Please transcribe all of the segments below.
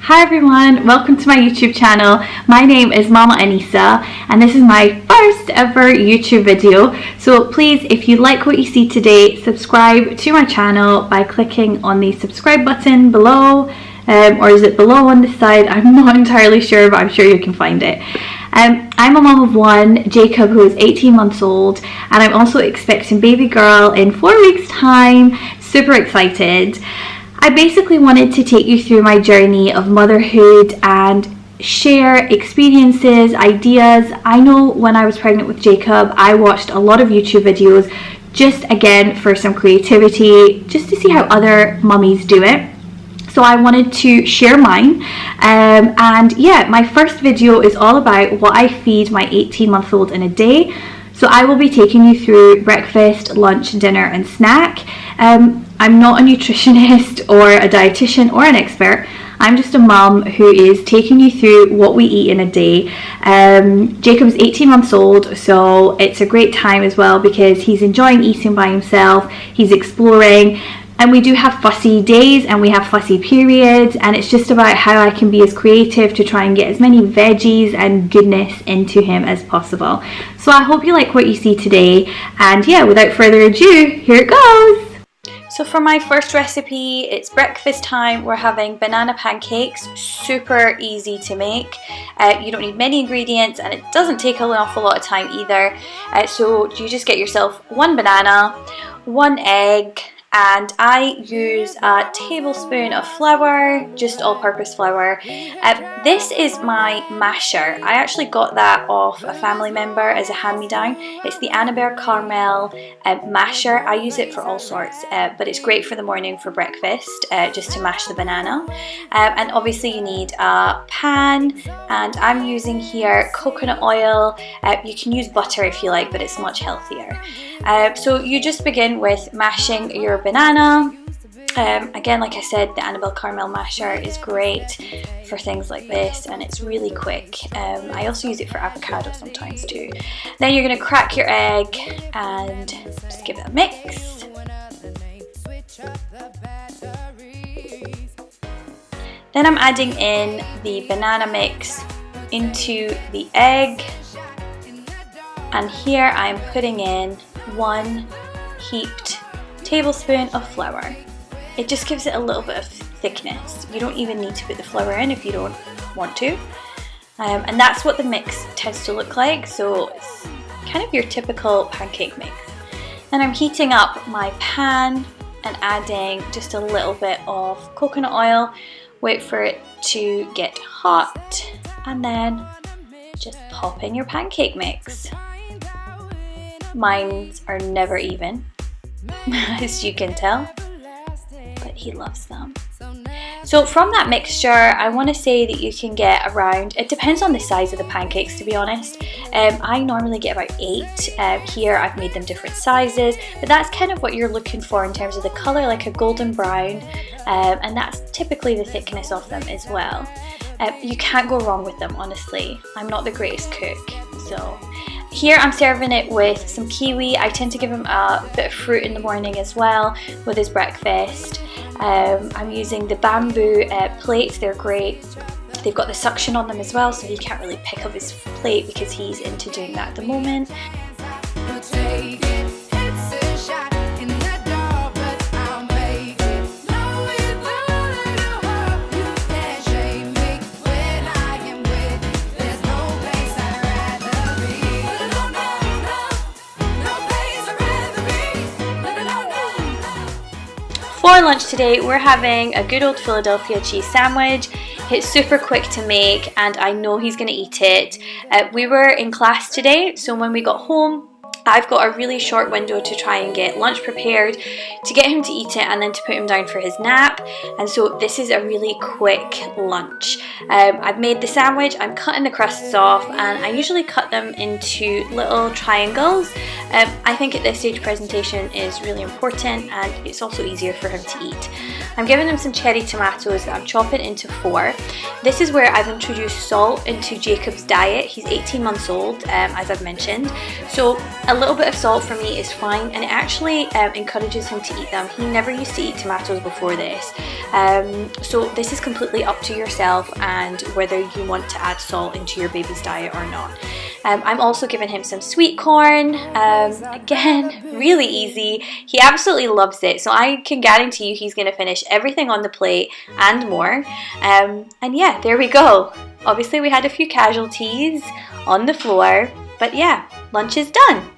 Hi everyone, welcome to my YouTube channel. My name is Mama Anissa and this is my first ever YouTube video. So please, if you like what you see today, subscribe to my channel by clicking on the subscribe button below, or is it below on this side? I'm not entirely sure, but I'm sure you can find it. I'm a mom of one, Jacob, who is 18 months old, and I'm also expecting baby girl in 4 weeks time. Super excited. I basically wanted to take you through my journey of motherhood and share experiences, ideas. I know when I was pregnant with Jacob, I watched a lot of YouTube videos just again for some creativity, just to see how other mummies do it. So I wanted to share mine, and yeah, my first video is all about what I feed my 18-month-old in a day. So I will be taking you through breakfast, lunch, dinner and snack. I'm not a nutritionist or a dietitian or an expert. I'm just a mum who is taking you through what we eat in a day. Jacob's 18 months old, so it's a great time as well because he's enjoying eating by himself, he's exploring, and we do have fussy days and we have fussy periods, and it's just about how I can be as creative to try and get as many veggies and goodness into him as possible. So I hope you like what you see today, and yeah, without further ado, here it goes! So for my first recipe, it's breakfast time. We're having banana pancakes, super easy to make. You don't need many ingredients and it doesn't take an awful lot of time either. So you just get yourself one banana, one egg, and I use a tablespoon of flour, just all-purpose flour. This is my masher. I actually got that off a family member as a hand-me-down. It's the Annabelle Caramel masher. I use it for all sorts, but it's great for the morning for breakfast, just to mash the banana. And obviously you need a pan, and I'm using here coconut oil. You can use butter if you like, but it's much healthier. So you just begin with mashing your banana. Again, like I said, the Annabelle Caramel masher is great for things like this, and it's really quick. I also use it for avocado sometimes too. Then you're going to crack your egg and just give it a mix. Then I'm adding in the banana mix into the egg, and here I'm putting in 1 heaped tablespoon of flour. It just gives it a little bit of thickness. You don't even need to put the flour in if you don't want to. And that's what the mix tends to look like, so it's kind of your typical pancake mix. Then I'm heating up my pan and adding just a little bit of coconut oil. Wait for it to get hot and then just pop in your pancake mix. Mine are never even, as you can tell, but he loves them. So from that mixture, I want to say that you can get around, it depends on the size of the pancakes, to be honest. I normally get about 8. Here I've made them different sizes, but that's kind of what you're looking for in terms of the colour, like a golden brown, and that's typically the thickness of them as well. You can't go wrong with them, honestly. I'm not the greatest cook, so. Here I'm serving it with some kiwi. I tend to give him a bit of fruit in the morning as well with his breakfast. I'm using the bamboo plates, they're great. They've got the suction on them as well, so he can't really pick up his plate because he's into doing that at the moment. For lunch today, we're having a good old Philadelphia cheese sandwich. It's super quick to make and I know he's going to eat it. We were in class today, so when we got home, I've got a really short window to try and get lunch prepared, to get him to eat it and then to put him down for his nap, and so this is a really quick lunch. I've made the sandwich, I'm cutting the crusts off, and I usually cut them into little triangles. I think at this stage presentation is really important and it's also easier for him to eat. I'm giving him some cherry tomatoes that I'm chopping into 4. This is where I've introduced salt into Jacob's diet. He's 18 months old, as I've mentioned, so A little bit of salt for me is fine, and it actually encourages him to eat them. He never used to eat tomatoes before this, so this is completely up to yourself and whether you want to add salt into your baby's diet or not. I'm also giving him some sweet corn, again, really easy. He absolutely loves it, so I can guarantee you he's going to finish everything on the plate and more. And yeah, there we go. Obviously we had a few casualties on the floor, but yeah, lunch is done.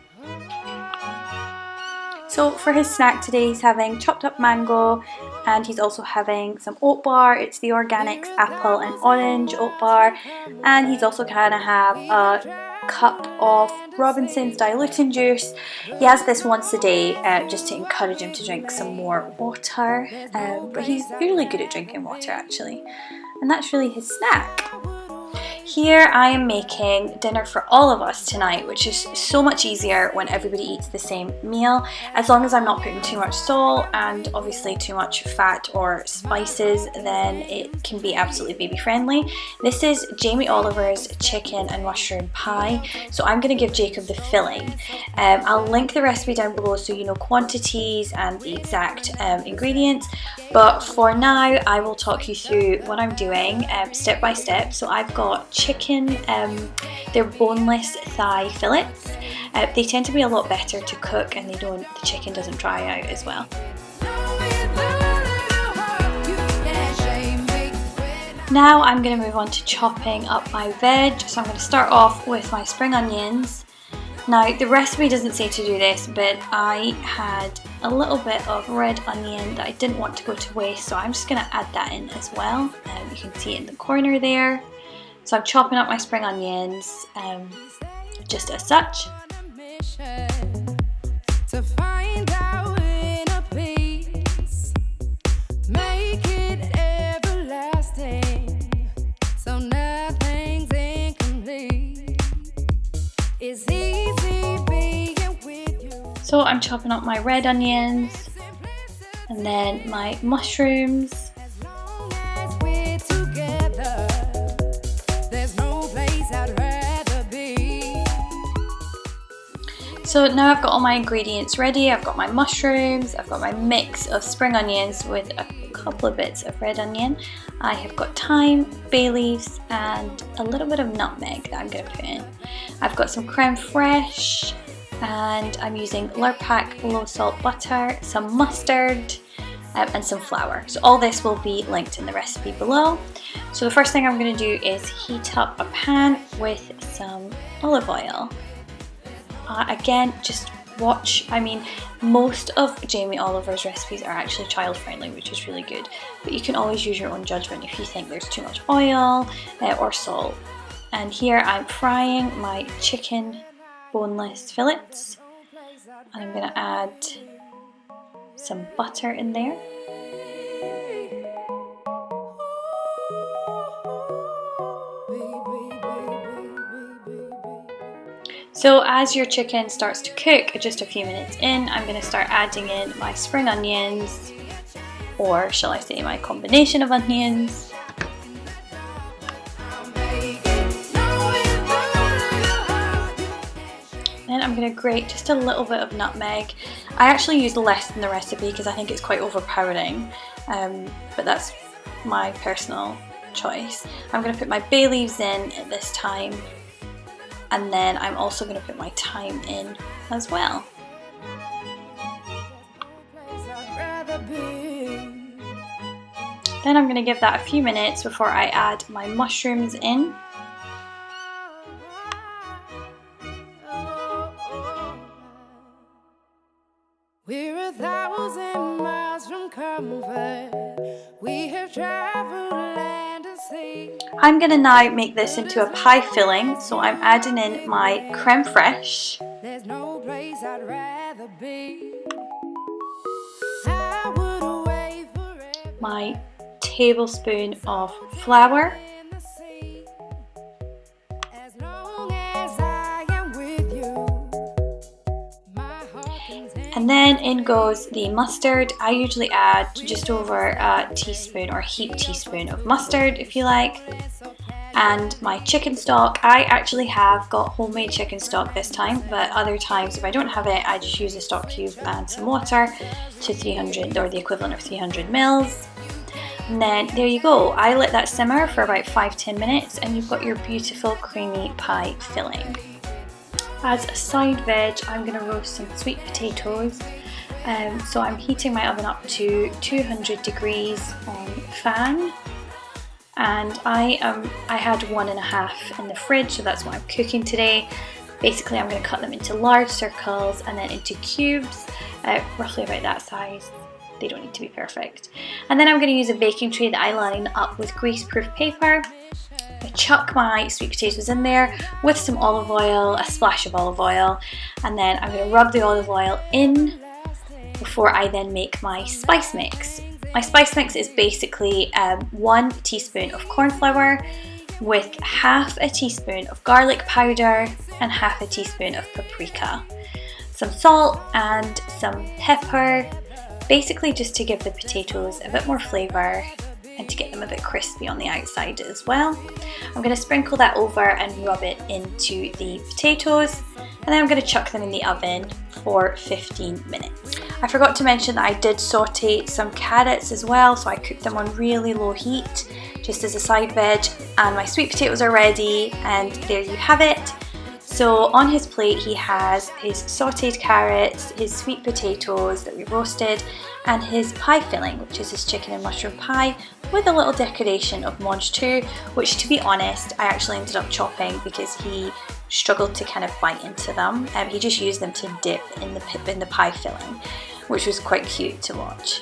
So for his snack today, he's having chopped up mango, and he's also having some oat bar. It's the Organics apple and orange oat bar, and he's also going to have a cup of Robinson's diluting juice. He has this once a day just to encourage him to drink some more water, but he's really good at drinking water actually, and that's really his snack. Here I am making dinner for all of us tonight, which is so much easier when everybody eats the same meal, as long as I'm not putting too much salt and obviously too much fat or spices, then it can be absolutely baby friendly. This is Jamie Oliver's chicken and mushroom pie, so I'm going to give Jacob the filling. I'll link the recipe down below so you know quantities and the exact ingredients, but for now I will talk you through what I'm doing step by step. So I've got chicken, they're boneless thigh fillets. They tend to be a lot better to cook, and the chicken doesn't dry out as well. Now I'm going to move on to chopping up my veg. So I'm going to start off with my spring onions. Now the recipe doesn't say to do this, but I had a little bit of red onion that I didn't want to go to waste, so I'm just going to add that in as well. You can see it in the corner there. So I'm chopping up my spring onions just as such. So I'm chopping up my red onions and then my mushrooms. So now I've got all my ingredients ready. I've got my mushrooms, I've got my mix of spring onions with a couple of bits of red onion. I have got thyme, bay leaves, and a little bit of nutmeg that I'm going to put in. I've got some creme fraiche, and I'm using Lurpak low salt butter, some mustard, and some flour. So all this will be linked in the recipe below. So the first thing I'm going to do is heat up a pan with some olive oil. Again, just watch. I mean, most of Jamie Oliver's recipes are actually child friendly, which is really good, but you can always use your own judgment if you think there's too much oil or salt. And here I'm frying my chicken boneless fillets, and I'm going to add some butter in there. So as your chicken starts to cook, just a few minutes in, I'm going to start adding in my spring onions, or shall I say my combination of onions. Then I'm going to grate just a little bit of nutmeg. I actually use less in the recipe because I think it's quite overpowering, but that's my personal choice. I'm going to put my bay leaves in at this time. And then I'm also going to put my thyme in as well. Then I'm going to give that a few minutes before I add my mushrooms in. We're 1,000 miles from comfort. We have traveled land and sea. I'm going to now make this into a pie filling, so I'm adding in my creme fraiche. There's no place I'd rather be. I would wait forever. My tablespoon of flour. And then in goes the mustard. I usually add just over a teaspoon or heaped teaspoon of mustard if you like. and my chicken stock. I actually have got homemade chicken stock this time, but other times if I don't have it, I just use a stock cube and some water to 300 or the equivalent of 300 mils. And then there you go. I let that simmer for about 5-10 minutes and you've got your beautiful creamy pie filling. As a side veg, I'm going to roast some sweet potatoes. So I'm heating my oven up to 200 degrees on fan, and I had 1.5 in the fridge, so that's what I'm cooking today. Basically I'm going to cut them into large circles and then into cubes, roughly about that size. They don't need to be perfect. And then I'm going to use a baking tray that I line up with greaseproof paper. I chuck my sweet potatoes in there with some olive oil, a splash of olive oil, and then I'm going to rub the olive oil in before I then make my spice mix. My spice mix is basically 1 teaspoon of corn flour with 1/2 teaspoon of garlic powder and 1/2 teaspoon of paprika, some salt and some pepper, basically just to give the potatoes a bit more flavour and to get them a bit crispy on the outside as well. I'm going to sprinkle that over and rub it into the potatoes, and then I'm going to chuck them in the oven for 15 minutes. I forgot to mention that I did saute some carrots as well, so I cooked them on really low heat just as a side veg, and my sweet potatoes are ready, and there you have it. So on his plate he has his sauteed carrots, his sweet potatoes that we roasted, and his pie filling, which is his chicken and mushroom pie with a little decoration of mange tout, which, to be honest, I actually ended up chopping because he struggled to kind of bite into them. He just used them to dip in the pie filling, which was quite cute to watch.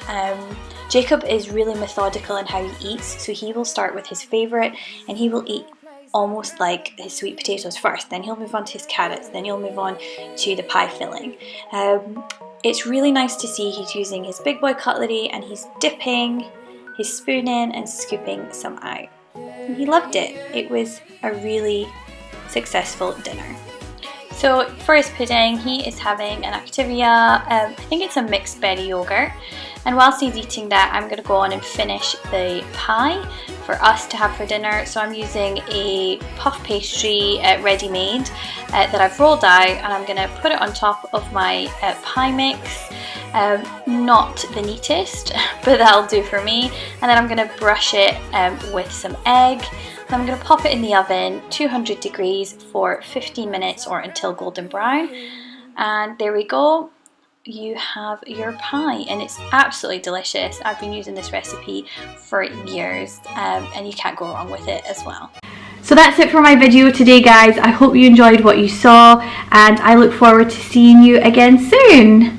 Jacob is really methodical in how he eats, so he will start with his favourite and he will eat almost like his sweet potatoes first, then he'll move on to his carrots, then he'll move on to the pie filling. It's really nice to see he's using his big boy cutlery and he's dipping his spoon in and scooping some out. And he loved it. It was a really successful dinner. So for his pudding, he is having an Activia, I think it's a mixed berry yogurt, and whilst he's eating that, I'm going to go on and finish the pie for us to have for dinner. So I'm using a puff pastry ready-made that I've rolled out, and I'm going to put it on top of my pie mix. Not the neatest, but that'll do for me. And then I'm going to brush it with some egg. Then I'm going to pop it in the oven, 200 degrees for 15 minutes or until golden brown. And there we go. You have your pie, and it's absolutely delicious. I've been using this recipe for years, and you can't go wrong with it as well. So that's it for my video today, guys. I hope you enjoyed what you saw, and I look forward to seeing you again soon.